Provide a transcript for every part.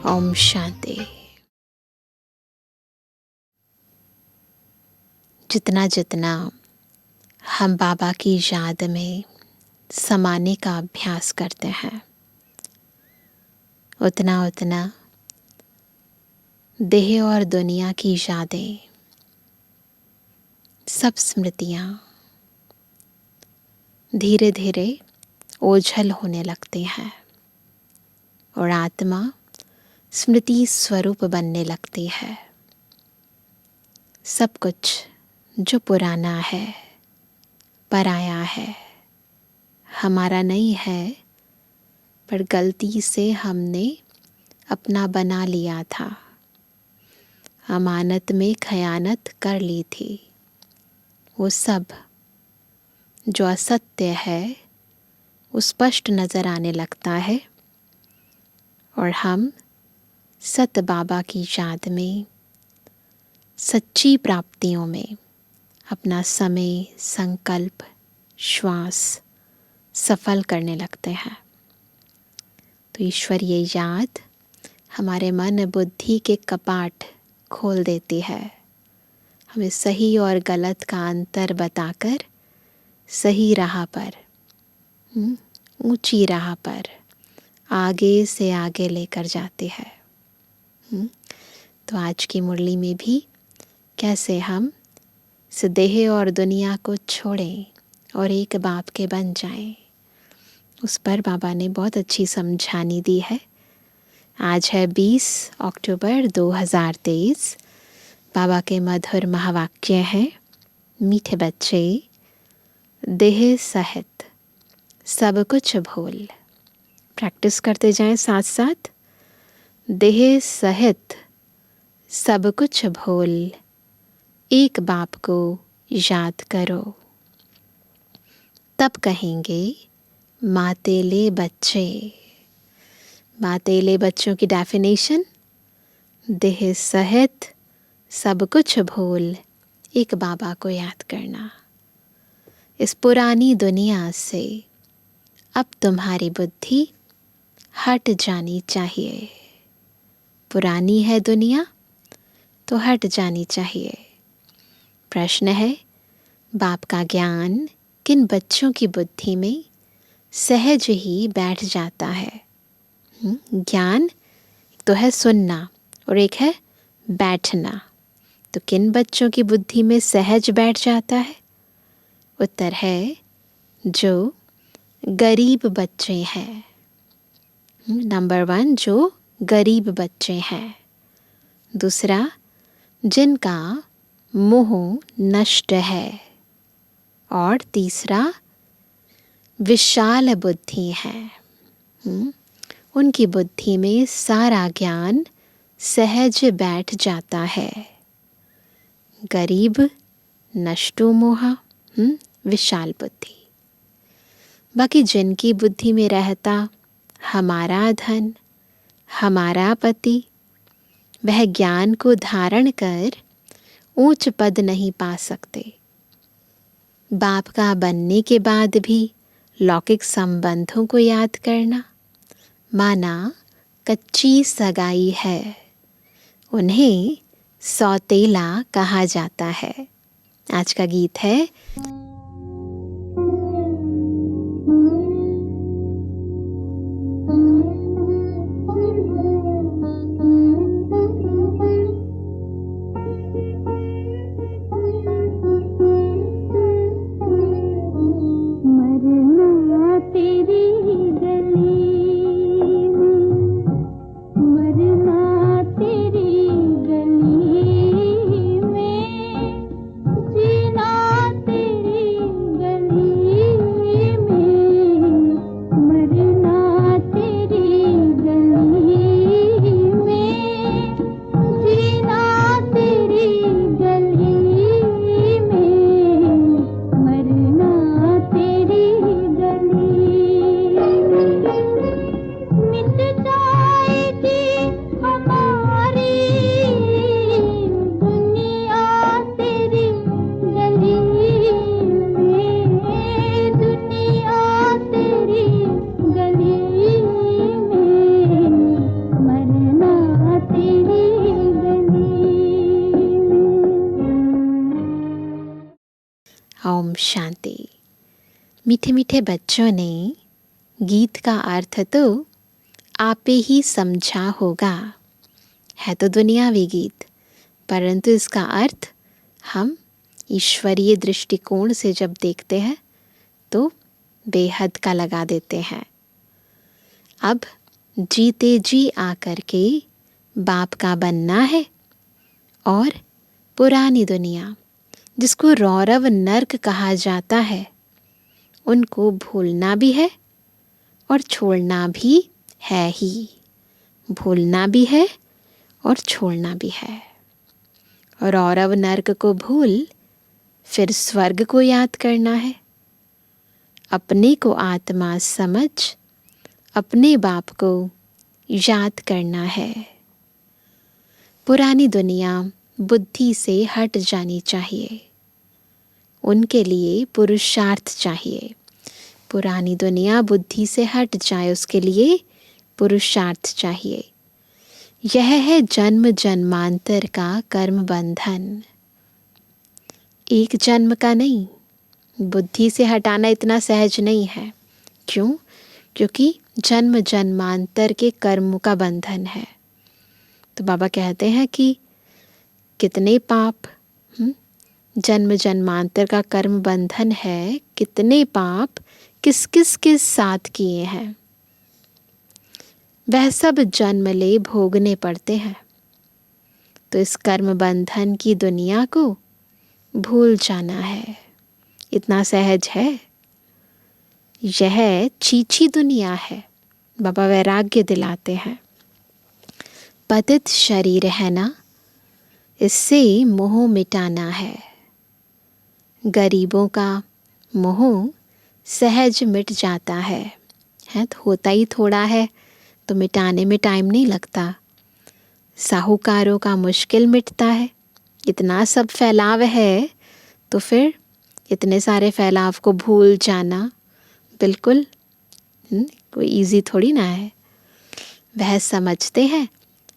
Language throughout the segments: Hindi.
ओम शांति। जितना जितना हम बाबा की याद में समाने का अभ्यास करते हैं, उतना उतना देह और दुनिया की यादें, सब स्मृतियाँ धीरे धीरे ओझल होने लगती हैं और आत्मा स्मृति स्वरूप बनने लगती है। सब कुछ जो पुराना है, पराया है, हमारा नहीं है, पर गलती से हमने अपना बना लिया था, अमानत में खयानत कर ली थी, वो सब जो असत्य है वो स्पष्ट नजर आने लगता है और हम सत बाबा की याद में, सच्ची प्राप्तियों में अपना समय, संकल्प, श्वास सफल करने लगते हैं। तो ईश्वरीय याद हमारे मन बुद्धि के कपाट खोल देती है, हमें सही और गलत का अंतर बताकर सही राह पर, ऊंची राह पर आगे से आगे लेकर जाती है। तो आज की मुरली में भी कैसे हम इस देह और दुनिया को छोड़ें और एक बाप के बन जाएं, उस पर बाबा ने बहुत अच्छी समझानी दी है। आज है 20 अक्टूबर 2023। बाबा के मधुर महावाक्य हैं, मीठे बच्चे देह सहित सब कुछ भूल। प्रैक्टिस करते जाएं साथ साथ। देह सहित सब कुछ भूल, एक बाप को याद करो, तब कहेंगे मातेले बच्चे। मातेले बच्चों की डेफिनेशन, देह सहित सब कुछ भूल, एक बाबा को याद करना। इस पुरानी दुनिया से अब तुम्हारी बुद्धि हट जानी चाहिए। पुरानी है दुनिया तो हट जानी चाहिए। प्रश्न है, बाप का ज्ञान किन बच्चों की बुद्धि में सहज ही बैठ जाता है? ज्ञान तो है सुनना और एक है बैठना। तो किन बच्चों की बुद्धि में सहज बैठ जाता है? उत्तर है जो गरीब बच्चे हैं। नंबर 1, जो गरीब बच्चे हैं। दूसरा, जिनका मोह नष्ट है। और तीसरा, विशाल बुद्धि है। उनकी बुद्धि में सारा ज्ञान सहज बैठ जाता है। गरीब, नष्टो मोहा, विशाल बुद्धि। बाकी जिनकी बुद्धि में रहता हमारा धन, हमारा पति, वह ज्ञान को धारण कर ऊंच पद नहीं पा सकते। बाप का बनने के बाद भी लौकिक संबंधों को याद करना माना कच्ची सगाई है। उन्हें सौतेला कहा जाता है। आज का गीत है जीना तेरी ओम शांति। मीठे मीठे बच्चों ने गीत का अर्थ तो आपे ही समझा होगा। है तो दुनियावी गीत, परंतु इसका अर्थ हम ईश्वरीय दृष्टिकोण से जब देखते हैं तो बेहद का लगा देते हैं। अब जीते जी आकर के बाप का बनना है और पुरानी दुनिया जिसको रौरव नर्क कहा जाता है उनको भूलना भी है और छोड़ना भी है ही। भूलना भी है और छोड़ना भी है। रौरव नर्क को भूल फिर स्वर्ग को याद करना है। अपने को आत्मा समझ अपने बाप को याद करना है। पुरानी दुनिया बुद्धि से हट जानी चाहिए। उनके लिए पुरुषार्थ चाहिए। पुरानी दुनिया बुद्धि से हट जाए, उसके लिए पुरुषार्थ चाहिए। यह है जन्म जन्मांतर का कर्म बंधन। एक जन्म का नहीं, बुद्धि से हटाना इतना सहज नहीं है। क्यों? क्योंकि जन्म जन्मांतर के कर्म का बंधन है। तो बाबा कहते हैं कि कितने पाप जन्म जन्मांतर का कर्म बंधन है, कितने पाप किस किस के साथ किए हैं वह सब जन्म ले भोगने पड़ते हैं। तो इस कर्म बंधन की दुनिया को भूल जाना है। इतना सहज है। यह चीची दुनिया है। बाबा वैराग्य दिलाते हैं। पतित शरीर है ना, इससे मोह मिटाना है। गरीबों का मोह सहज मिट जाता है तो होता ही थोड़ा है, तो मिटाने में टाइम नहीं लगता। साहूकारों का मुश्किल मिटता है। इतना सब फैलाव है तो फिर इतने सारे फैलाव को भूल जाना बिल्कुल कोई इजी थोड़ी ना है। वह समझते हैं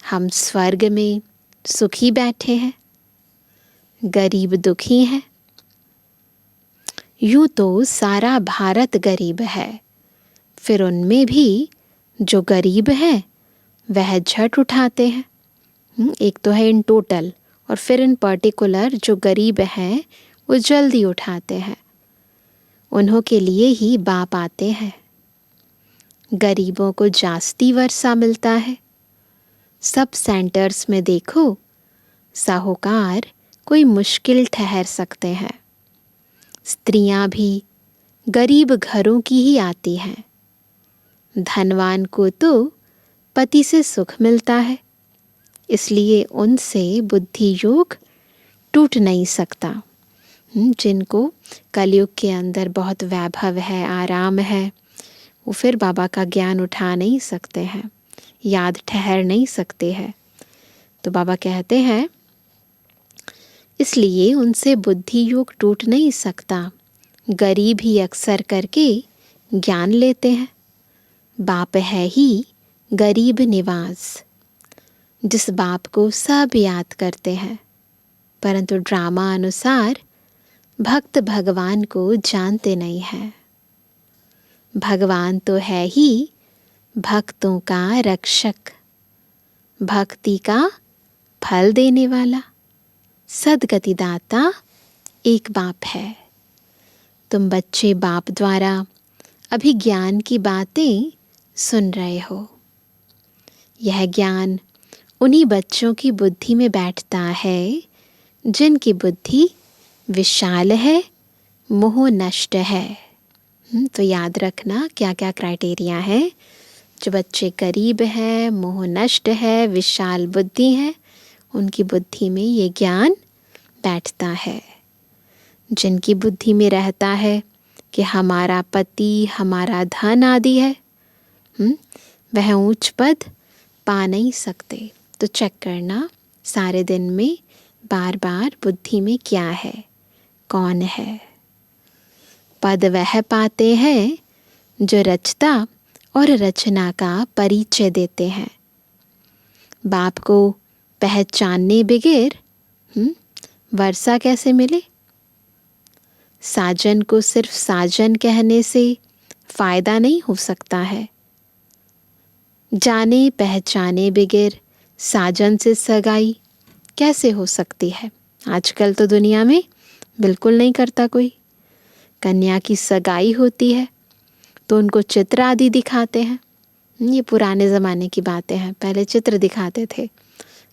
हम स्वर्ग में सुखी बैठे हैं, गरीब दुखी हैं। यूं तो सारा भारत गरीब है, फिर उनमें भी जो गरीब हैं वह झट उठाते हैं। एक तो है इन टोटल, और फिर इन पर्टिकुलर जो गरीब हैं वो जल्दी उठाते हैं। उन्हों के लिए ही बाप आते हैं। गरीबों को जास्ती वर्षा मिलता है। सब सेंटर्स में देखो, साहूकार कोई मुश्किल ठहर सकते हैं। स्त्रियां भी गरीब घरों की ही आती हैं। धनवान को तो पति से सुख मिलता है, इसलिए उनसे बुद्धि योग टूट नहीं सकता। जिनको कलयुग के अंदर बहुत वैभव है, आराम है, वो फिर बाबा का ज्ञान उठा नहीं सकते हैं, याद ठहर नहीं सकते हैं। तो बाबा कहते हैं इसलिए उनसे बुद्धि योग टूट नहीं सकता। गरीब ही अक्सर करके ज्ञान लेते हैं। बाप है ही गरीब निवास, जिस बाप को सब याद करते हैं, परंतु ड्रामा अनुसार भक्त भगवान को जानते नहीं हैं। भगवान तो है ही भक्तों का रक्षक, भक्ति का फल देने वाला, सद्गतिदाता एक बाप है। तुम बच्चे बाप द्वारा अभी ज्ञान की बातें सुन रहे हो। यह ज्ञान उन्हीं बच्चों की बुद्धि में बैठता है जिनकी बुद्धि विशाल है, मोह नष्ट है। तो याद रखना क्या क्या क्राइटेरिया है। जो बच्चे गरीब हैं, मोह नष्ट है, विशाल बुद्धि है, उनकी बुद्धि में ये ज्ञान बैठता है। जिनकी बुद्धि में रहता है कि हमारा पति, हमारा धन आदि है, वह ऊंच पद पा नहीं सकते। तो चेक करना सारे दिन में बार बार बुद्धि में क्या है, कौन है। पद वह पाते हैं जो रचता और रचना का परिचय देते हैं। बाप को पहचानने बगैर वर्षा कैसे मिले? साजन को सिर्फ साजन कहने से फायदा नहीं हो सकता है। जाने पहचाने बगैर साजन से सगाई कैसे हो सकती है? आजकल तो दुनिया में बिल्कुल नहीं करता कोई। कन्या की सगाई होती है तो उनको चित्र आदि दिखाते हैं। ये पुराने ज़माने की बातें हैं, पहले चित्र दिखाते थे।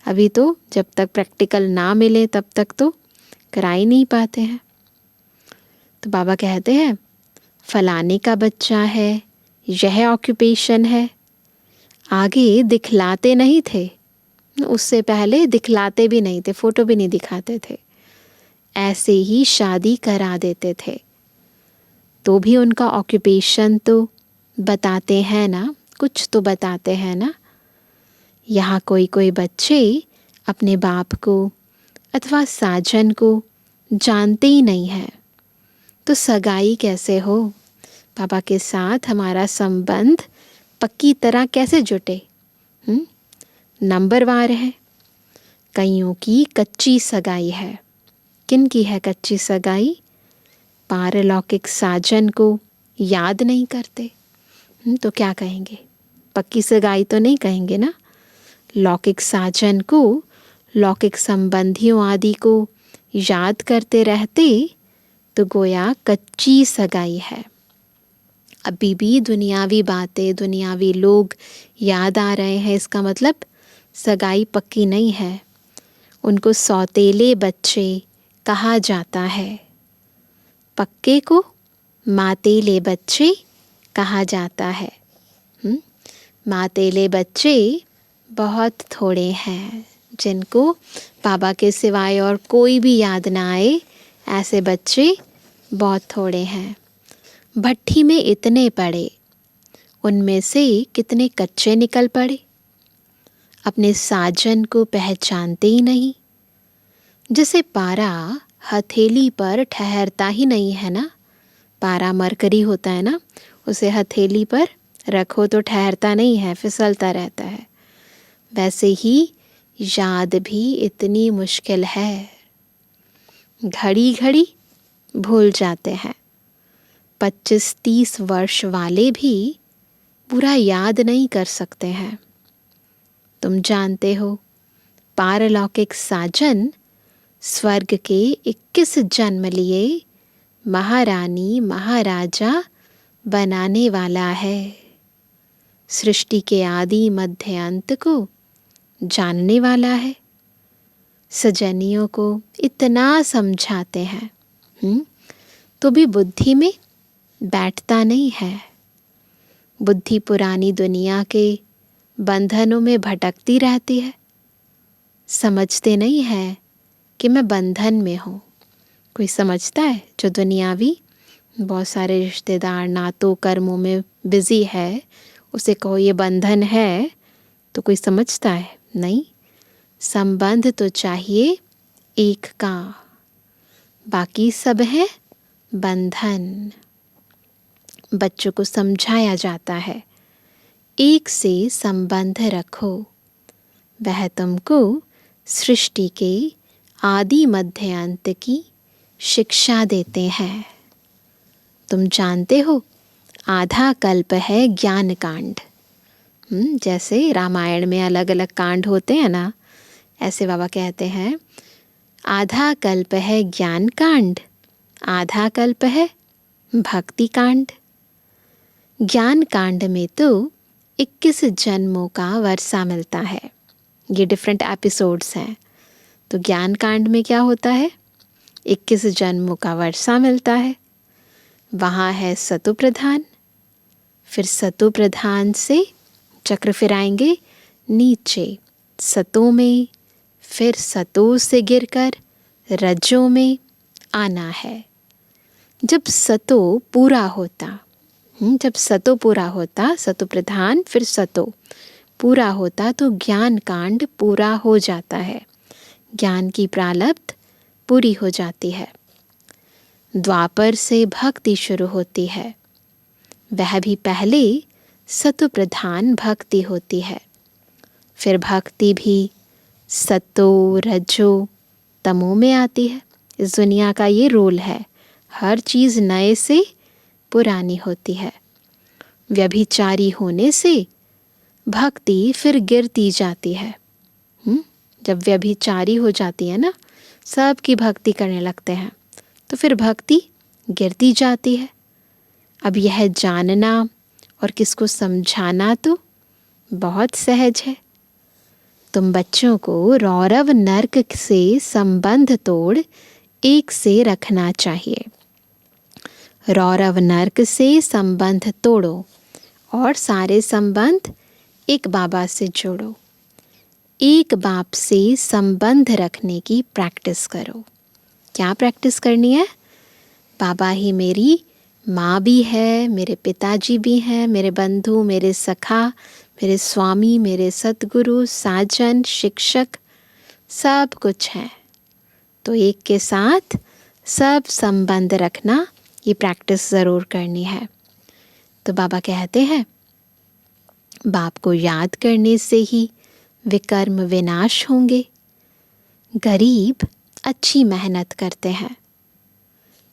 अभी तो जब तक प्रैक्टिकल ना मिले तब तक तो करा ही नहीं पाते हैं। तो बाबा कहते हैं फलाने का बच्चा है, यह ऑक्यूपेशन है। आगे दिखलाते नहीं थे, उससे पहले दिखलाते भी नहीं थे, फ़ोटो भी नहीं दिखाते थे, ऐसे ही शादी करा देते थे। तो भी उनका ऑक्यूपेशन तो बताते हैं ना, कुछ तो बताते हैं ना। यहाँ कोई कोई बच्चे अपने बाप को अथवा साजन को जानते ही नहीं हैं, तो सगाई कैसे हो? पापा के साथ हमारा संबंध पक्की तरह कैसे जुटे? नंबरवार है। कईयों की कच्ची सगाई है। किन की है कच्ची सगाई? पारलौकिक साजन को याद नहीं करते। तो क्या कहेंगे? पक्की सगाई तो नहीं कहेंगे ना। लौकिक साजन को, लौकिक संबंधियों आदि को याद करते रहते तो गोया कच्ची सगाई है। अभी भी दुनियावी बातें, दुनियावी लोग याद आ रहे हैं, इसका मतलब सगाई पक्की नहीं है। उनको सौतेले बच्चे कहा जाता है। पक्के को मातेले बच्चे कहा जाता है। मातेले बच्चे बहुत थोड़े हैं, जिनको बाबा के सिवाय और कोई भी याद ना आए, ऐसे बच्चे बहुत थोड़े हैं। भट्ठी में इतने पड़े, उनमें से कितने कच्चे निकल पड़े। अपने साजन को पहचानते ही नहीं। जैसे पारा हथेली पर ठहरता ही नहीं है ना। पारा मरकरी होता है ना, उसे हथेली पर रखो तो ठहरता नहीं है, फिसलता रहता है। वैसे ही याद भी इतनी मुश्किल है। घड़ी घड़ी भूल जाते हैं। 25-30 वर्ष वाले भी पूरा याद नहीं कर सकते हैं। तुम जानते हो, पारलौकिक साजन स्वर्ग के 21 जन्म लिए महारानी महाराजा बनाने वाला है। सृष्टि के आदि मध्य अंत को जानने वाला है। सजनियों को इतना समझाते हैं, तो भी बुद्धि में बैठता नहीं है। बुद्धि पुरानी दुनिया के बंधनों में भटकती रहती है। समझते नहीं है कि मैं बंधन में हूँ। कोई समझता है? जो दुनियावी बहुत सारे रिश्तेदार नातों कर्मों में बिजी है, उसे कहो ये बंधन है, तो कोई समझता है? नहीं। संबंध तो चाहिए एक का, बाकी सब है बंधन। बच्चों को समझाया जाता है, एक से संबंध रखो, वह तुमको सृष्टि के आदि मध्य अंत की शिक्षा देते हैं। तुम जानते हो, आधा कल्प है ज्ञान कांड। जैसे रामायण में अलग अलग कांड होते हैं ना, ऐसे बाबा कहते हैं आधा कल्प है ज्ञान कांड, आधा कल्प है भक्ति कांड। ज्ञान कांड में तो 21 जन्मों का वर्षा मिलता है। ये डिफरेंट एपिसोड्स हैं। तो ज्ञान कांड में क्या होता है? 21 जन्मों का वर्षा मिलता है। वहाँ है सतो प्रधान, फिर सतो प्रधान से चक्र फिराएंगे नीचे सतों में, फिर सतों से गिरकर रजों में आना है। जब सतो पूरा होता, जब सतो पूरा होता, सतो प्रधान फिर सतो पूरा होता, तो ज्ञान कांड पूरा हो जाता है। ज्ञान की प्रारब्ध पूरी हो जाती है। द्वापर से भक्ति शुरू होती है। वह भी पहले सतो प्रधान भक्ति होती है। फिर भक्ति भी सतो रजो तमो में आती है। इस दुनिया का ये रोल है, हर चीज़ नए से पुरानी होती है। व्यभिचारी होने से भक्ति फिर गिरती जाती है। जब व्यभिचारी हो जाती है ना, सबकी भक्ति करने लगते हैं, तो फिर भक्ति गिरती जाती है। अब यह जानना और किसको समझाना तो बहुत सहज है। तुम बच्चों को रौरव नर्क से संबंध तोड़ एक से रखना चाहिए। रौरव नर्क से संबंध तोड़ो और सारे संबंध एक बाबा से जोड़ो। एक बाप से संबंध रखने की प्रैक्टिस करो। क्या प्रैक्टिस करनी है? बाबा ही मेरी माँ भी है, मेरे पिताजी भी हैं, मेरे बंधु, मेरे सखा, मेरे स्वामी, मेरे सतगुरु, साजन, शिक्षक, सब कुछ है। तो एक के साथ सब संबंध रखना, ये प्रैक्टिस ज़रूर करनी है। तो बाबा कहते हैं, बाप को याद करने से ही विकर्म विनाश होंगे। गरीब अच्छी मेहनत करते हैं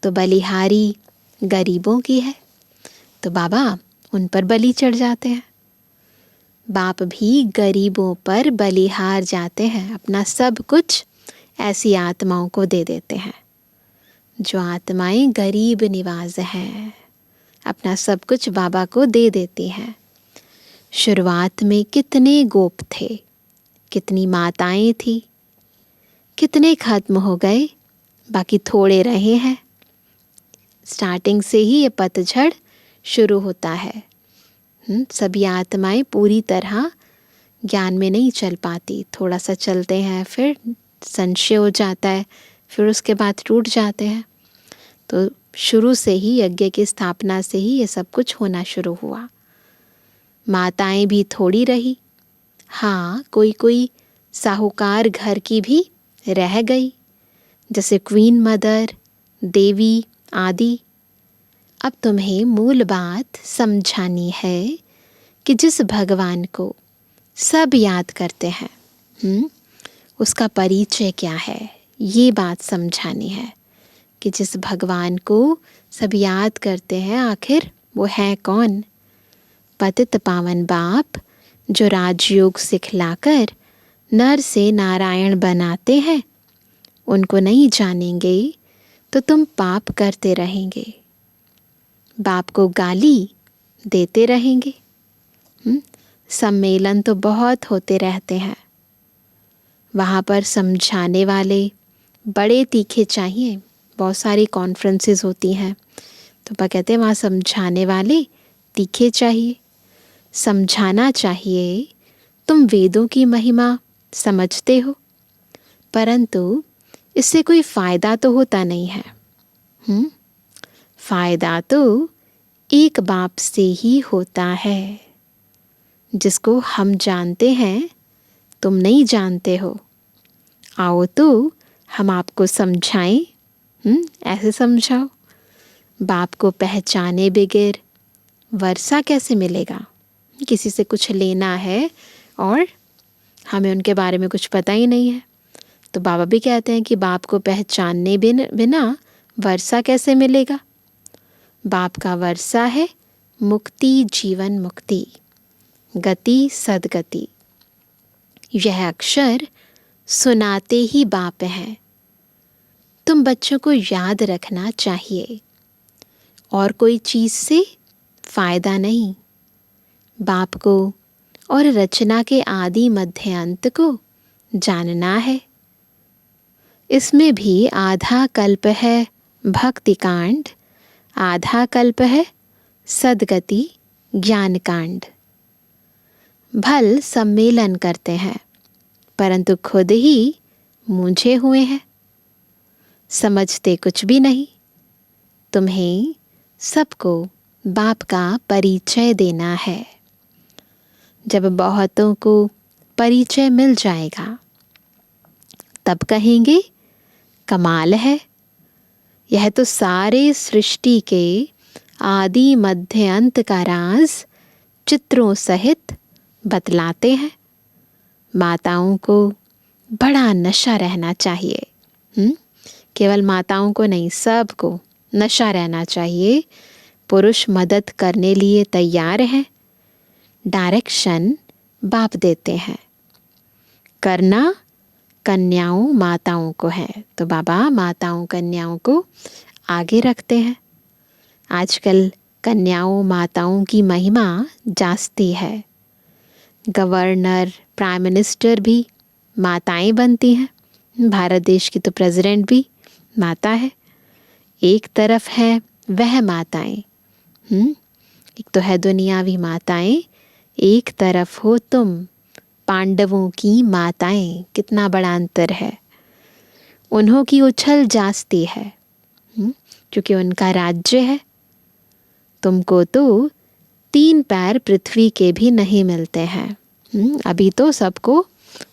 तो बलिहारी गरीबों की है, तो बाबा उन पर बलि चढ़ जाते हैं। बाप भी गरीबों पर बलिहार जाते हैं, अपना सब कुछ ऐसी आत्माओं को दे देते हैं जो आत्माएं गरीब निवाज हैं। अपना सब कुछ बाबा को दे देती हैं। शुरुआत में कितने गोप थे, कितनी माताएं थी, कितने खत्म हो गए, बाकी थोड़े रहे हैं। स्टार्टिंग से ही ये पतझड़ शुरू होता है। सभी आत्माएं पूरी तरह ज्ञान में नहीं चल पाती, थोड़ा सा चलते हैं, फिर संशय हो जाता है, फिर उसके बाद टूट जाते हैं। तो शुरू से ही यज्ञ की स्थापना से ही ये सब कुछ होना शुरू हुआ। माताएं भी थोड़ी रही, हाँ कोई कोई साहूकार घर की भी रह गई, जैसे क्वीन मदर, देवी आदि। अब तुम्हें मूल बात समझानी है कि जिस भगवान को सब याद करते हैं, उसका परिचय क्या है, ये बात समझानी है कि जिस भगवान को सब याद करते हैं, आखिर वो है कौन। पतित पावन बाप जो राजयोग सिखलाकर नर से नारायण बनाते हैं, उनको नहीं जानेंगे तो तुम पाप करते रहेंगे, बाप को गाली देते रहेंगे। सम्मेलन तो बहुत होते रहते हैं, वहाँ पर समझाने वाले बड़े तीखे चाहिए। बहुत सारी कॉन्फ्रेंसेस होती हैं, तो पापा कहते हैं वहाँ समझाने वाले तीखे चाहिए, समझाना चाहिए। तुम वेदों की महिमा समझते हो, परंतु इससे कोई फ़ायदा तो होता नहीं है। फ़ायदा तो एक बाप से ही होता है, जिसको हम जानते हैं, तुम नहीं जानते हो। आओ तो हम आपको समझाएं। ऐसे समझाओ। बाप को पहचाने बगैर वर्षा कैसे मिलेगा? किसी से कुछ लेना है और हमें उनके बारे में कुछ पता ही नहीं है, तो बाबा भी कहते हैं कि बाप को पहचानने बिना वर्षा कैसे मिलेगा। बाप का वर्षा है मुक्ति, जीवन मुक्ति, गति सदगति। यह अक्षर सुनाते ही बाप हैं। तुम बच्चों को याद रखना चाहिए, और कोई चीज़ से फ़ायदा नहीं। बाप को और रचना के आदि मध्य अंत को जानना है। इसमें भी आधा कल्प है भक्ति कांड, आधा कल्प है सदगति ज्ञान कांड। भल सम्मेलन करते हैं, परंतु खुद ही मूंझे हुए हैं, समझते कुछ भी नहीं। तुम्हें सबको बाप का परिचय देना है। जब बहुतों को परिचय मिल जाएगा, तब कहेंगे कमाल है, यह तो सारे सृष्टि के आदि मध्य अंत का राज चित्रों सहित बतलाते हैं। माताओं को बड़ा नशा रहना चाहिए, केवल माताओं को नहीं, सबको। नशा रहना चाहिए। पुरुष मदद करने लिए तैयार हैं, डायरेक्शन बाप देते हैं। करना कन्याओं माताओं को है, तो बाबा माताओं कन्याओं को आगे रखते हैं। आजकल कन्याओं माताओं की महिमा जास्ती है। गवर्नर, प्राइम मिनिस्टर भी माताएं बनती हैं। भारत देश की तो प्रेसिडेंट भी माता है। एक तरफ है वह माताएं, एक तो है दुनियावी माताएं, एक तरफ हो तुम पांडवों की माताएं। कितना बड़ा अंतर है। उन्हों की उछल जास्ती है क्योंकि उनका राज्य है। तुमको तो 3 पैर पृथ्वी के भी नहीं मिलते हैं। अभी तो सबको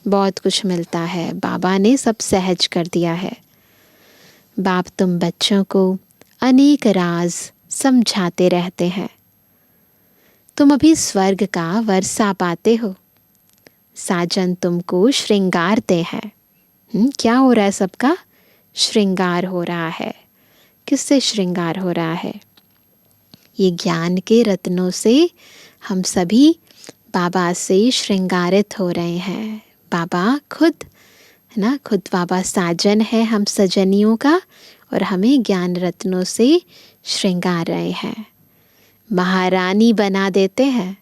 बहुत कुछ मिलता है, बाबा ने सब सहज कर दिया है। बाप तुम बच्चों को अनेक राज समझाते रहते हैं। तुम अभी स्वर्ग का वर्षा पाते हो। साजन तुमको श्रृंगारते हैं। क्या हो रहा है? सबका श्रृंगार हो रहा है। किससे श्रृंगार हो रहा है? ये ज्ञान के रत्नों से हम सभी बाबा से श्रृंगारित हो रहे हैं। बाबा खुद है ना, खुद बाबा साजन है हम सजनियों का, और हमें ज्ञान रत्नों से श्रृंगार रहे हैं, महारानी बना देते हैं।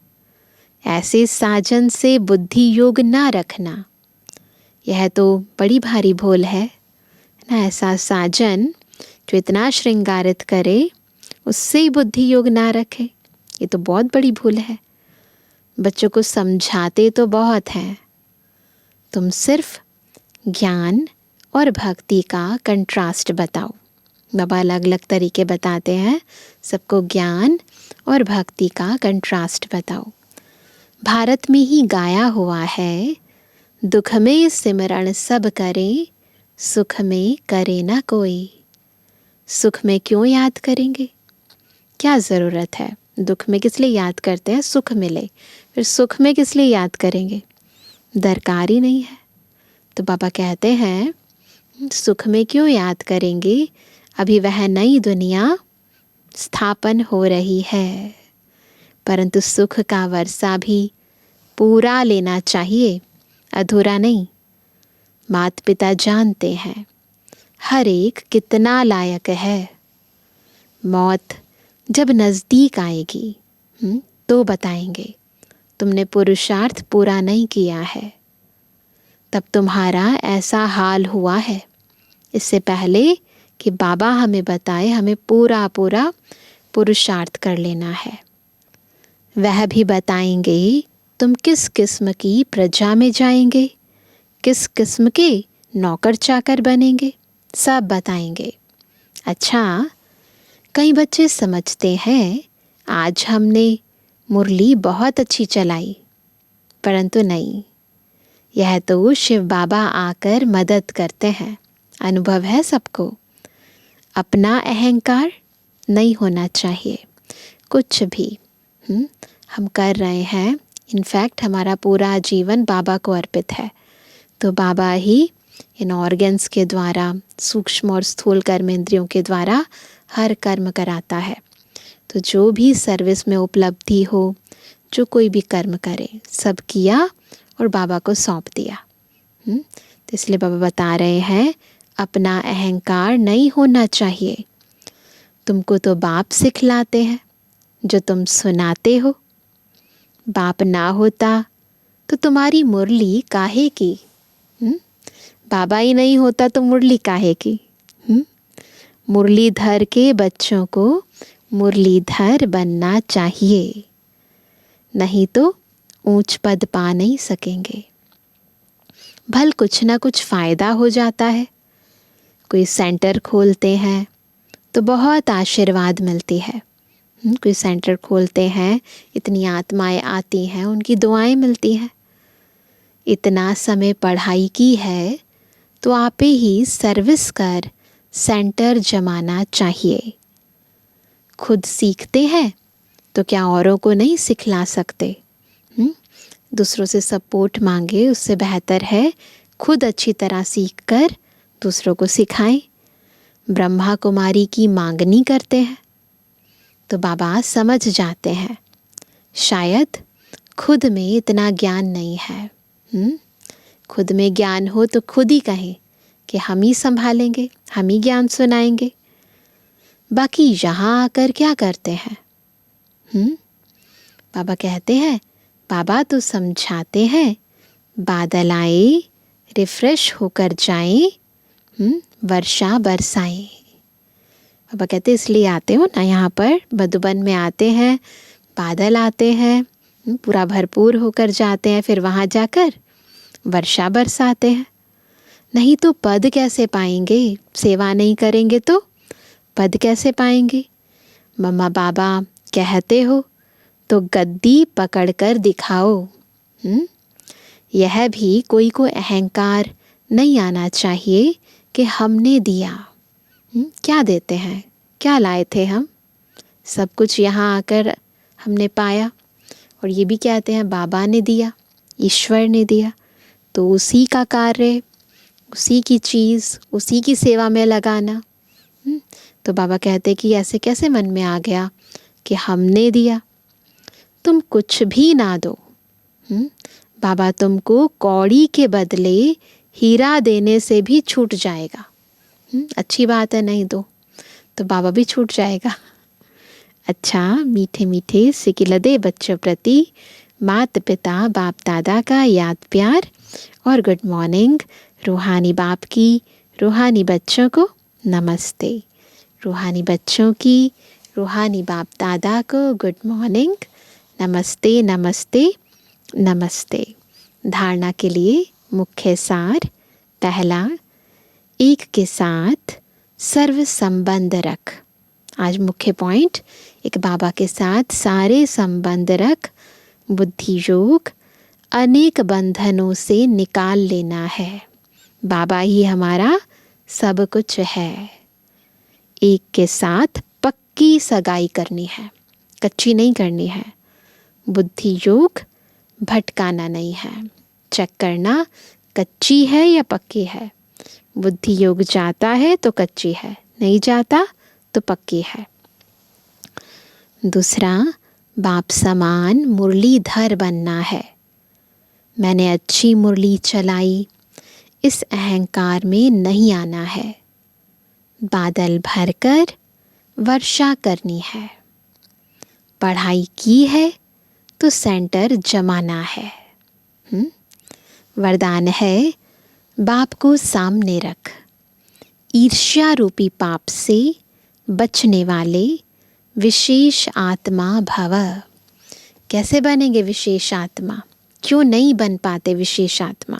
ऐसे साजन से बुद्धि योग ना रखना, यह तो बड़ी भारी भूल है ना। ऐसा साजन जो इतना श्रृंगारित करे, उससे ही बुद्धि योग ना रखे, ये तो बहुत बड़ी भूल है। बच्चों को समझाते तो बहुत हैं, तुम सिर्फ ज्ञान और भक्ति का कंट्रास्ट बताओ। बाबा अलग अलग तरीके बताते हैं, सबको ज्ञान और भक्ति का कंट्रास्ट बताओ। भारत में ही गाया हुआ है, दुख में सिमरण सब करें, सुख में करे ना कोई। सुख में क्यों याद करेंगे? क्या ज़रूरत है? दुख में किस लिए याद करते हैं? सुख मिले। फिर सुख में किस लिए याद करेंगे? दरकार ही नहीं है। तो बाबा कहते हैं सुख में क्यों याद करेंगे? अभी वह नई दुनिया स्थापन हो रही है, परंतु सुख का वर्षा भी पूरा लेना चाहिए, अधूरा नहीं। माता पिता जानते हैं हर एक कितना लायक है। मौत जब नज़दीक आएगी तो बताएंगे तुमने पुरुषार्थ पूरा नहीं किया है, तब तुम्हारा ऐसा हाल हुआ है। इससे पहले कि बाबा हमें बताए, हमें पूरा पूरा पुरुषार्थ कर लेना है। वह भी बताएंगे तुम किस किस्म की प्रजा में जाएंगे, किस किस्म के नौकर चाकर बनेंगे, सब बताएंगे। अच्छा, कई बच्चे समझते हैं आज हमने मुरली बहुत अच्छी चलाई, परंतु नहीं, यह तो शिव बाबा आकर मदद करते हैं। अनुभव है सबको। अपना अहंकार नहीं होना चाहिए। कुछ भी हम कर रहे हैं, इनफैक्ट हमारा पूरा जीवन बाबा को अर्पित है, तो बाबा ही इन ऑर्गन्स के द्वारा, सूक्ष्म और स्थूल कर्म इंद्रियों के द्वारा हर कर्म कराता है। तो जो भी सर्विस में उपलब्धि हो, जो कोई भी कर्म करे, सब किया और बाबा को सौंप दिया। तो इसलिए बाबा बता रहे हैं अपना अहंकार नहीं होना चाहिए। तुमको तो बाप सिखलाते हैं जो तुम सुनाते हो। बाप ना होता तो तुम्हारी मुरली काहे की? बाबा ही नहीं होता तो मुरली काहे की? मुरलीधर के बच्चों को मुरलीधर बनना चाहिए, नहीं तो ऊंच पद पा नहीं सकेंगे। भल कुछ ना कुछ फ़ायदा हो जाता है। कोई सेंटर खोलते हैं तो बहुत आशीर्वाद मिलती है। कोई सेंटर खोलते हैं, इतनी आत्माएं आती हैं, उनकी दुआएं मिलती हैं। इतना समय पढ़ाई की है तो आप ही सर्विस कर सेंटर जमाना चाहिए। खुद सीखते हैं तो क्या औरों को नहीं सिखला सकते? दूसरों से सपोर्ट मांगे, उससे बेहतर है खुद अच्छी तरह सीख कर दूसरों को सिखाएं। ब्रह्मा कुमारी की मांगनी करते हैं तो बाबा समझ जाते हैं शायद खुद में इतना ज्ञान नहीं है। खुद में ज्ञान हो तो खुद ही कहें कि हम ही संभालेंगे, हम ही ज्ञान सुनाएंगे। बाकी यहाँ आकर क्या करते हैं? बाबा कहते हैं, बाबा तो समझाते हैं, बादल आए रिफ्रेश होकर जाएं, वर्षा बरसाएं। बाबा कहते इसलिए आते हो ना यहाँ पर, मधुबन में आते हैं, बादल आते हैं, पूरा भरपूर होकर जाते हैं, फिर वहाँ जाकर वर्षा बरसाते हैं। नहीं तो पद कैसे पाएंगे? सेवा नहीं करेंगे तो पद कैसे पाएंगे? मम्मा बाबा कहते हो तो गद्दी पकड़कर दिखाओ। यह भी कोई को अहंकार नहीं आना चाहिए कि हमने दिया। क्या देते हैं? क्या लाए थे हम? सब कुछ यहाँ आकर हमने पाया। और ये भी कहते हैं बाबा ने दिया, ईश्वर ने दिया, तो उसी का कार्य, उसी की चीज़, उसी की सेवा में लगाना। तो बाबा कहते कि ऐसे कैसे मन में आ गया कि हमने दिया? तुम कुछ भी ना दो, बाबा तुमको कौड़ी के बदले हीरा देने से भी छूट जाएगा। अच्छी बात है, नहीं दो तो बाबा भी छूट जाएगा। अच्छा, मीठे मीठे सिकिलदे बच्चों प्रति माता पिता बाप दादा का याद प्यार और गुड मॉर्निंग। रूहानी बाप की रूहानी बच्चों को नमस्ते। रूहानी बच्चों की रूहानी बाप दादा को गुड मॉर्निंग, नमस्ते नमस्ते नमस्ते। धारणा के लिए मुख्य सार। पहला, एक के साथ सर्व संबंध रख। आज मुख्य पॉइंट, एक बाबा के साथ सारे संबंध रख। बुद्धि योग अनेक बंधनों से निकाल लेना है। बाबा ही हमारा सब कुछ है। एक के साथ पक्की सगाई करनी है, कच्ची नहीं करनी है। बुद्धि योग भटकाना नहीं है, चेक करना कच्ची है या पक्की है। बुद्धि योग जाता है तो कच्ची है, नहीं जाता तो पक्की है। दूसरा, बाप समान मुरलीधर बनना है। मैंने अच्छी मुरली चलाई, इस अहंकार में नहीं आना है। बादल भरकर वर्षा करनी है। पढ़ाई की है तो सेंटर जमाना है। वरदान है, बाप को सामने रख। ईर्ष्या रूपी पाप से बचने वाले विशेष आत्मा भव। कैसे बनेंगे विशेष आत्मा? क्यों नहीं बन पाते विशेष आत्मा?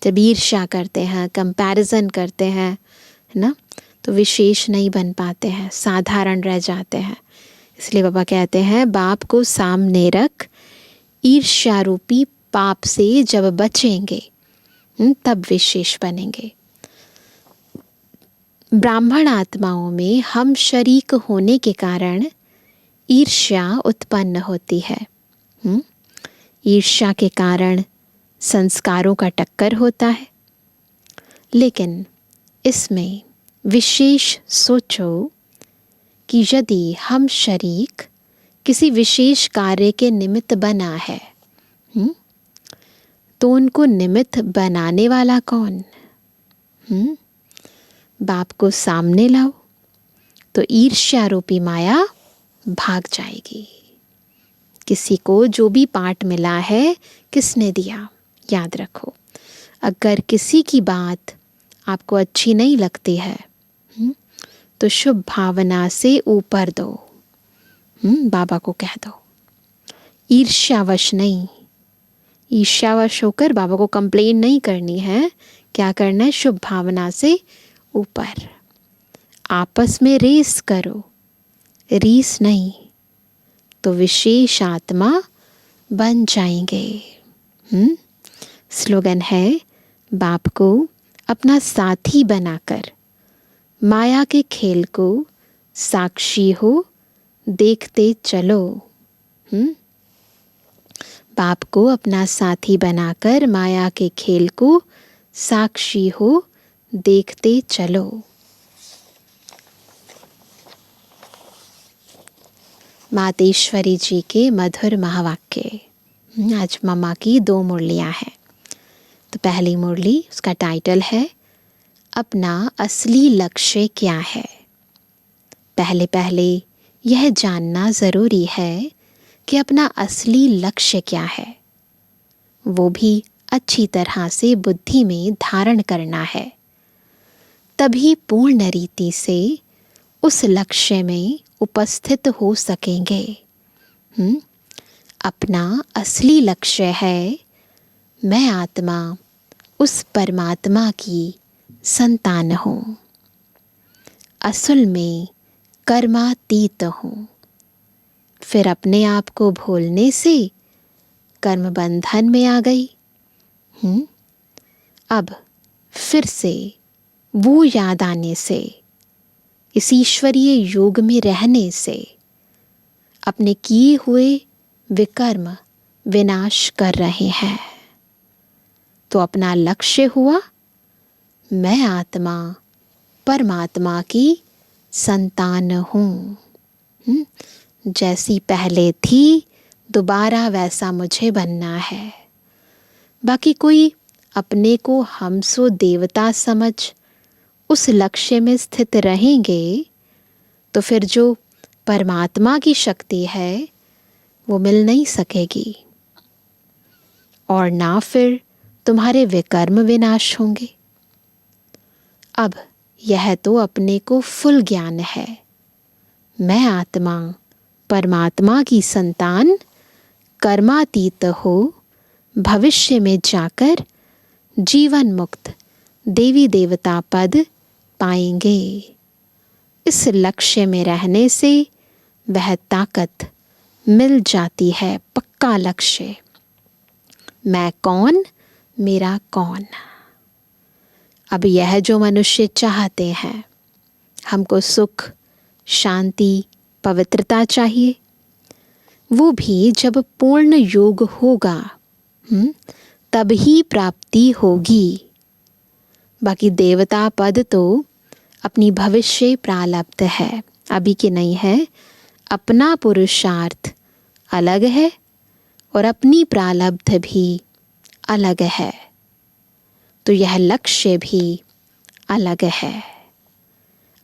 जब ईर्ष्या करते हैं, कंपैरिजन करते हैं, है ना, तो विशेष नहीं बन पाते हैं, साधारण रह जाते हैं। इसलिए बाबा कहते हैं बाप को सामने रख। ईर्ष्या रूपी पाप से जब बचेंगे तब विशेष बनेंगे। ब्राह्मण आत्माओं में हम शरीक होने के कारण ईर्ष्या उत्पन्न होती है। ईर्ष्या के कारण संस्कारों का टक्कर होता है। लेकिन इसमें विशेष सोचो कि यदि हम शरीक किसी विशेष कार्य के निमित्त बना है, तो उनको निमित्त बनाने वाला कौन? बाप को सामने लाओ तो ईर्ष्या रूपी माया भाग जाएगी। किसी को जो भी पाठ मिला है, किसने दिया? याद रखो, अगर किसी की बात आपको अच्छी नहीं लगती है तो शुभ भावना से ऊपर दो। बाबा को कह दो, ईर्ष्यावश नहीं। ईर्ष्यावश होकर बाबा को कंप्लेन नहीं करनी है। क्या करना है? शुभ भावना से ऊपर। आपस में रेस करो, रीस नहीं, तो विशेष आत्मा बन जाएंगे। स्लोगन है, बाप को अपना साथी बनाकर माया के खेल को साक्षी हो देखते चलो। बाप को अपना साथी बनाकर माया के खेल को साक्षी हो देखते चलो। मातेश्वरी जी के मधुर महावाक्य। आज मम्मा की 2 मुरलियाँ हैं। तो पहली मुरली, उसका टाइटल है अपना असली लक्ष्य क्या है। पहले पहले यह जानना ज़रूरी है कि अपना असली लक्ष्य क्या है, वो भी अच्छी तरह से बुद्धि में धारण करना है। तभी पूर्ण रीति से उस लक्ष्य में उपस्थित हो सकेंगे। अपना असली लक्ष्य है मैं आत्मा उस परमात्मा की संतान हूँ, असल में कर्मातीत हूँ। फिर अपने आप को भूलने से कर्म बंधन में आ गई। अब फिर से वो याद आने से, इस ईश्वरीय योग में रहने से अपने किए हुए विकर्म विनाश कर रहे हैं। तो अपना लक्ष्य हुआ मैं आत्मा परमात्मा की संतान हूँ। जैसी पहले थी दोबारा वैसा मुझे बनना है। बाकी कोई अपने को हमसो देवता समझ उस लक्ष्य में स्थित रहेंगे तो फिर जो परमात्मा की शक्ति है वो मिल नहीं सकेगी, और ना फिर तुम्हारे विकर्म विनाश होंगे। अब यह तो अपने को फुल ज्ञान है, मैं आत्मा परमात्मा की संतान कर्मातीत हो भविष्य में जाकर जीवन मुक्त देवी देवता पद पाएंगे। इस लक्ष्य में रहने से वह ताकत मिल जाती है, पक्का लक्ष्य। मैं कौन, मेरा कौन। अब यह जो मनुष्य चाहते हैं, हमको सुख, शांति, पवित्रता चाहिए, वो भी जब पूर्ण योग होगा तब ही प्राप्ति होगी। बाकी देवता पद तो अपनी भविष्य प्रारब्ध है, अभी की नहीं है। अपना पुरुषार्थ अलग है और अपनी प्रारब्ध भी अलग है, तो यह लक्ष्य भी अलग है।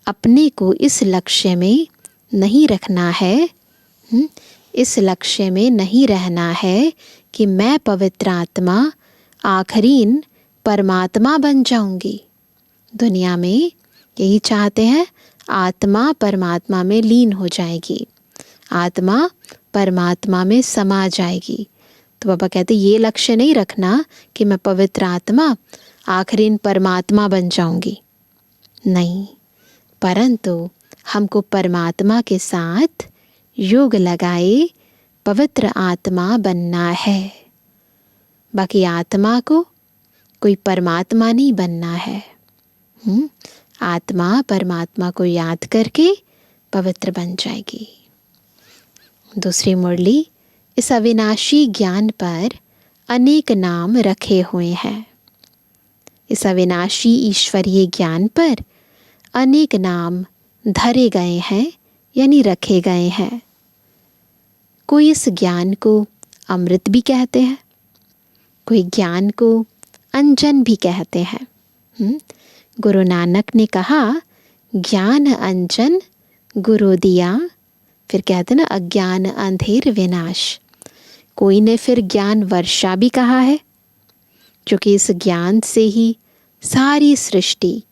अपने को इस लक्ष्य में नहीं रखना है, इस लक्ष्य में नहीं रहना है कि मैं पवित्र आत्मा आखिरीन परमात्मा बन जाऊंगी। दुनिया में यही चाहते हैं, आत्मा परमात्मा में लीन हो जाएगी, आत्मा परमात्मा में समा जाएगी। तो बाबा कहते ये लक्ष्य नहीं रखना कि मैं पवित्र आत्मा आखिरीन परमात्मा बन जाऊंगी, नहीं, परंतु हमको परमात्मा के साथ योग लगाए पवित्र आत्मा बनना है। बाकी आत्मा को कोई परमात्मा नहीं बनना है। आत्मा परमात्मा को याद करके पवित्र बन जाएगी। दूसरी मुरली, इस अविनाशी ज्ञान पर अनेक नाम रखे हुए हैं। इस अविनाशी ईश्वरीय ज्ञान पर अनेक नाम धरे गए हैं, यानी रखे गए हैं। कोई इस ज्ञान को अमृत भी कहते हैं, कोई ज्ञान को अंजन भी कहते हैं। गुरु नानक ने कहा ज्ञान अंजन गुरु दिया, फिर कहते ना अज्ञान अंधेर विनाश। कोई ने फिर ज्ञान वर्षा भी कहा है, क्योंकि इस ज्ञान से ही सारी सृष्टि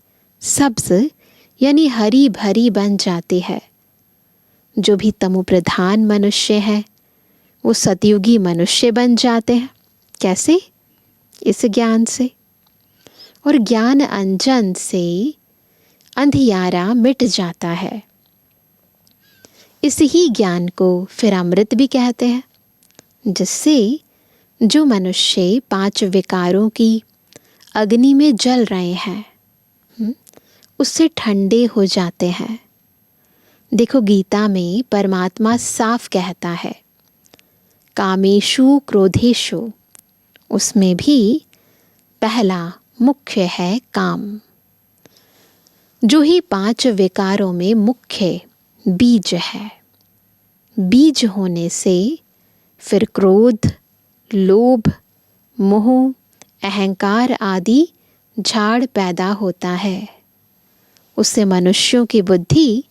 सब्ज यानी हरी भरी बन जाती है। जो भी तमो प्रधान मनुष्य है वो सतयुगी मनुष्य बन जाते हैं। कैसे? इस ज्ञान से। और ज्ञान अंजन से अंधियारा मिट जाता है। इस ही ज्ञान को फिर अमृत भी कहते हैं, जिससे जो मनुष्य 5 विकारों की अग्नि में जल रहे हैं उससे ठंडे हो जाते हैं। देखो गीता में परमात्मा साफ कहता है कामेषु क्रोधेषु, उसमें भी पहला मुख्य है काम, जो ही 5 विकारों में मुख्य बीज है। बीज होने से फिर क्रोध, लोभ, मोह, अहंकार आदि झाड़ पैदा होता है। उससे मनुष्यों की बुद्धि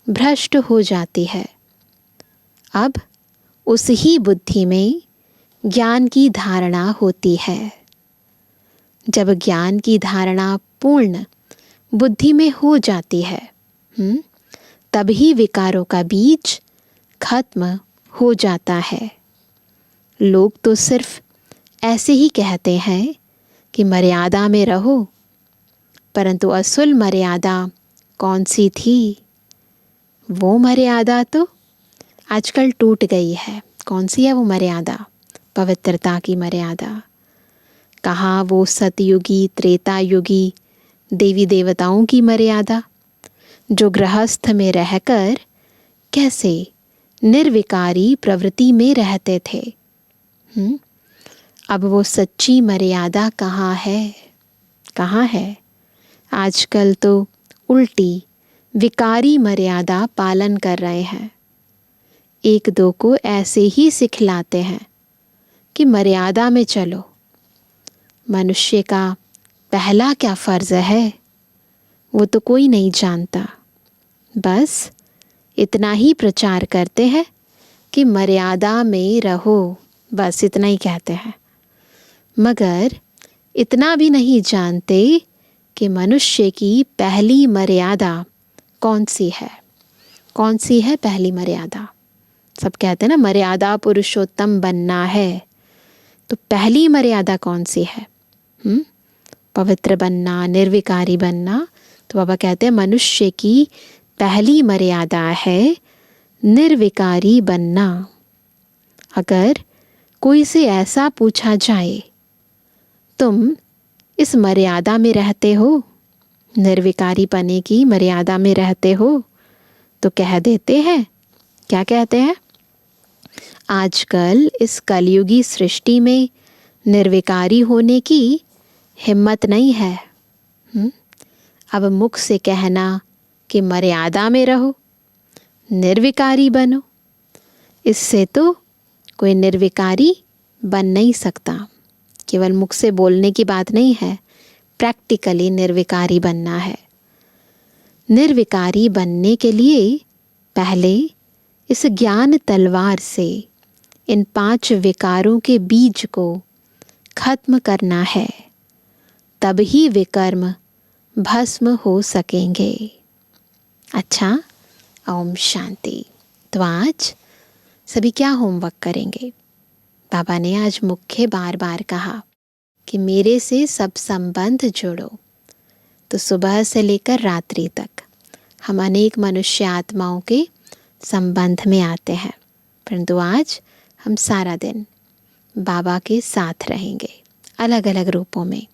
भ्रष्ट हो जाती है। अब उस ही बुद्धि में ज्ञान की धारणा होती है। जब ज्ञान की धारणा पूर्ण बुद्धि में हो जाती है, तभी विकारों का बीज खत्म हो जाता है। लोग तो सिर्फ ऐसे ही कहते हैं कि मर्यादा में रहो, परंतु असल मर्यादा कौन सी थी? वो मर्यादा तो आजकल टूट गई है। कौन सी है वो मर्यादा? पवित्रता की मर्यादा। कहाँ वो सतयुगी, त्रेता युगी देवी देवताओं की मर्यादा, जो गृहस्थ में रहकर कैसे निर्विकारी प्रवृत्ति में रहते थे। अब वो सच्ची मर्यादा कहाँ है? कहाँ है? आजकल तो उल्टी विकारी मर्यादा पालन कर रहे हैं। एक दो को ऐसे ही सिखलाते हैं कि मर्यादा में चलो। मनुष्य का पहला क्या फर्ज है वो तो कोई नहीं जानता। बस इतना ही प्रचार करते हैं कि मर्यादा में रहो, बस इतना ही कहते हैं, मगर इतना भी नहीं जानते कि मनुष्य की पहली मर्यादा कौन सी है। कौन सी है पहली मर्यादा? सब कहते हैं ना मर्यादा पुरुषोत्तम बनना है, तो पहली मर्यादा कौन सी है? पवित्र बनना, निर्विकारी बनना। तो बाबा कहते हैं मनुष्य की पहली मर्यादा है निर्विकारी बनना। अगर कोई से ऐसा पूछा जाए, तुम इस मर्यादा में रहते हो, निर्विकारी पने की मर्यादा में रहते हो, तो कह देते हैं, क्या कहते हैं? आजकल इस कलयुगी सृष्टि में निर्विकारी होने की हिम्मत नहीं है। अब मुख से कहना कि मर्यादा में रहो, निर्विकारी बनो, इससे तो कोई निर्विकारी बन नहीं सकता। केवल मुख से बोलने की बात नहीं है, प्रैक्टिकली निर्विकारी बनना है। निर्विकारी बनने के लिए पहले इस ज्ञान तलवार से इन 5 विकारों के बीज को खत्म करना है, तब ही विकर्म भस्म हो सकेंगे। अच्छा, ओम शांति। तो आज सभी क्या होमवर्क करेंगे? बाबा ने आज मुख्य बार बार कहा कि मेरे से सब संबंध जोड़ो। तो सुबह से लेकर रात्रि तक हम अनेक मनुष्य आत्माओं के संबंध में आते हैं, परंतु आज हम सारा दिन बाबा के साथ रहेंगे, अलग अलग रूपों में,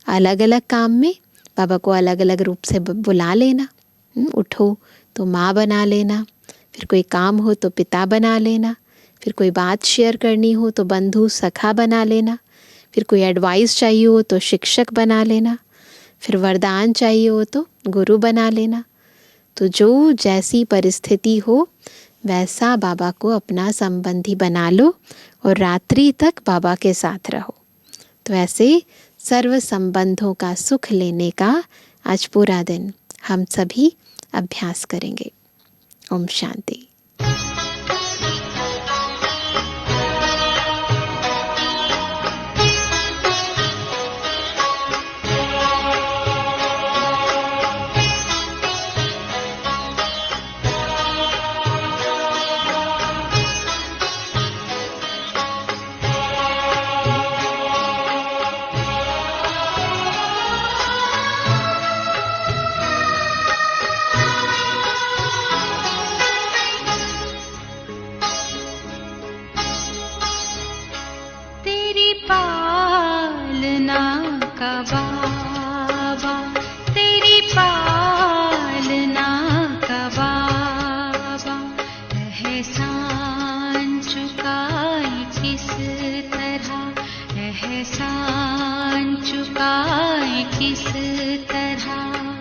अलग अलग काम में। बाबा को अलग अलग रूप से बुला लेना। उठो तो माँ बना लेना, फिर कोई काम हो तो पिता बना लेना, फिर कोई बात शेयर करनी हो तो बंधु सखा बना लेना, फिर कोई एडवाइस चाहिए हो तो शिक्षक बना लेना, फिर वरदान चाहिए हो तो गुरु बना लेना। तो जो जैसी परिस्थिति हो वैसा बाबा को अपना संबंधी बना लो और रात्रि तक बाबा के साथ रहो। तो ऐसे सर्व संबंधों का सुख लेने का आज पूरा दिन हम सभी अभ्यास करेंगे। ओम शांति।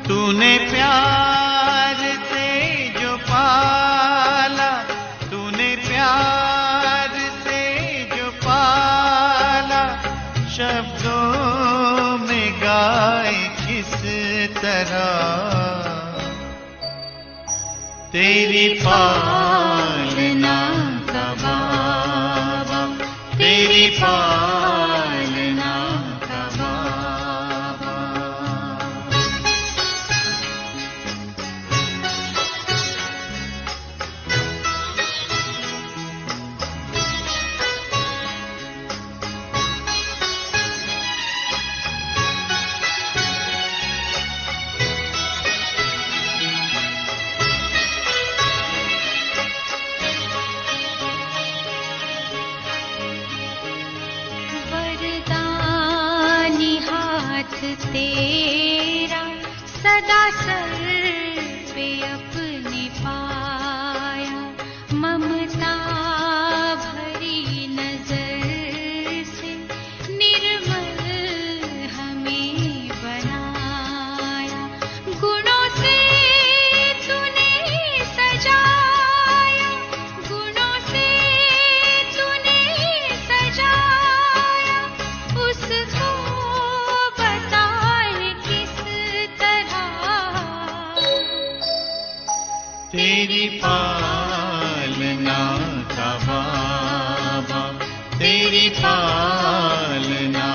तूने प्यार से जो पाला, तूने तेरी पालना का बाबा, तेरी पालना का बाबा। तेरा सदा सर पे अपने पाया, ममता भरी नजर से निर्मल हमें बनाया। गुणों से तूने सजाया, गुणों से तूने सजाया, उसको तेरी पालना का बाबा, तेरी पालना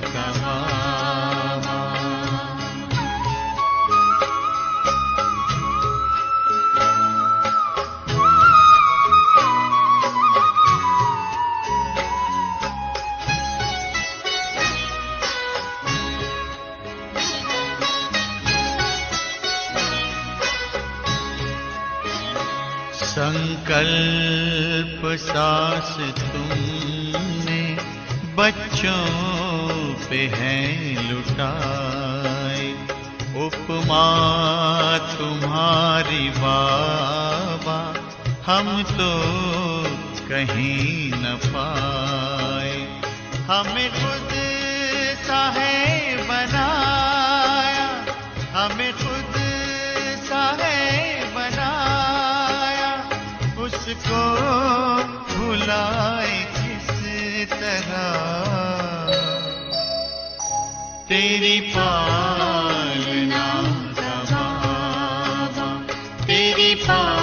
का बाबा। संकल्प सांस तुमने बच्चों पे है लुटाए, उपमा तुम्हारी बाबा हम तो कहीं न पाए। हमें खुद सा है बनाया, हमें खुद सा है बनाया, उसको भुलाए किस तरह। तेरी पालना का बाबा, तेरी पालना